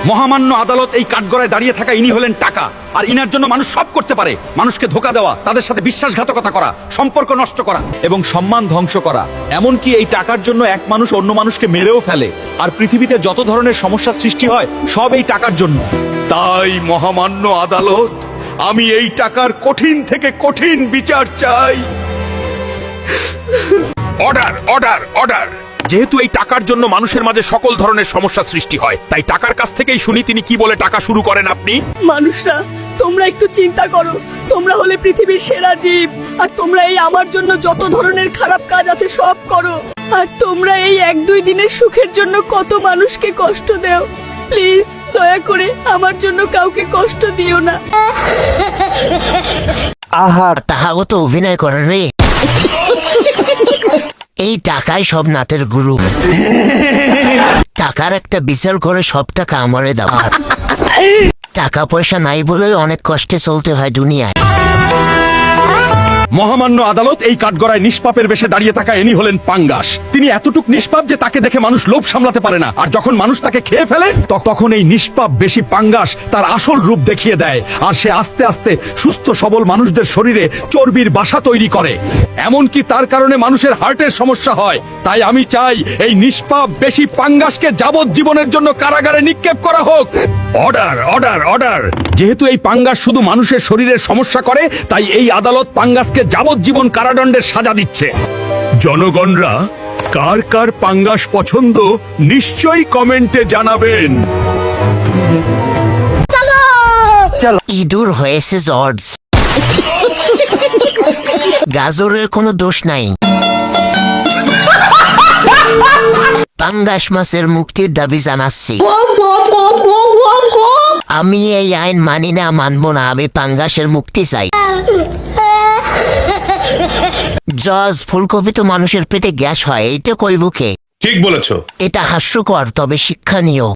মহামান্য আদালত এই কাঠগড়ায় দাঁড়িয়ে থাকা ইনি হলেন টাকা, আর ইনার জন্য মানুষ সব করতে পারে। মানুষকে ধোঁকা দেওয়া, তাদের সাথে বিশ্বাসঘাতকতা করা, সম্পর্ক নষ্ট করা এবং সম্মান ধ্বংস করা। এমনকি এই টাকার জন্য এক মানুষ অন্য মানুষকে মেরেও ফেলে। আর পৃথিবীতে যত ধরনের সমস্যা সৃষ্টি হয় সব এই টাকার জন্য। তাই মহামান্য আদালত, আমি এই টাকার কঠিন থেকে কঠিন বিচার চাই। Order order order. যেহেতু এই টাকার জন্য মানুষের মাঝে সকল ধরনের সমস্যা সৃষ্টি হয়, তাই টাকার কাছ থেকেই শুনি তিনি কি বলে টাকা শুরু করেন। আপনি মানুষরা, তোমরা একটু চিন্তা করো। তোমরা হলে পৃথিবীর সেরা জীব, আর তোমরা এই আমার জন্য যত ধরনের খারাপ কাজ আছে সব করো। আর তোমরা এই 1-2 দিনের সুখের জন্য কত মানুষকে কষ্ট দেও। প্লিজ দয়া করে আমার জন্য কাউকে কষ্ট দিও না। আহার, তাহাও তো অভিনয় করে রে। এই টাকাই সব নাটের গুরু। টাকার একটা বিচার করে সব টাকা আমারে দেওয়া। টাকা পয়সা নাই বলে অনেক কষ্টে চলতে হয় দুনিয়ায়। মহামান্য আদালত, এই কাঠগড়ায় নিষ্পাপের বেশে দাঁড়িয়ে থাকা ইনি হলেন পাঙ্গাস। তিনি এতটুক নিষ্পাপ যে তাকে দেখে মানুষ লোভ সামলাতে পারে না, আর যখন মানুষ তাকে খেয়ে ফেলে তখন এই নিষ্পাপ বেশি পাঙ্গাস তার আসল রূপ দেখিয়ে দেয়, আর সে আস্তে আস্তে সুস্থ সবল মানুষদের শরীরে চর্বির বাসা তৈরি করে। এমনকি তার কারণে মানুষের হার্টের সমস্যা হয়। তাই আমি চাই এই নিষ্পাপ বেশি পাঙ্গাসকে যাবজ্জীবনের জন্য কারাগারে নিক্ষেপ করা হোক। Order order order. যেহেতু এই পাঙ্গাস শুধু মানুষের শরীরের সমস্যা করে, তাই এই আদালত পাঙ্গাসকে যাবজ্জীবন কারাদণ্ডের সাজা দিচ্ছে। জনগণরা কার কার পাঙ্গাস পছন্দ নিশ্চয়ই কমেন্টে জানাবেন। ইঁদুর হয়েছে জর্জ। গাজরের কোনো দোষ নাই। পাঙ্গাস মাছের মুক্তির দাবি জানাচ্ছি। আমি এই আইন মানি না, মানব না। আমি পাঙ্গাসের মুক্তি চাই। জজ, ফুলকপি তো মানুষের পেটে গ্যাস হয়, এইটা কইব কে? ঠিক বলেছো। এটা হাস্যকর তবে শিক্ষণীয়।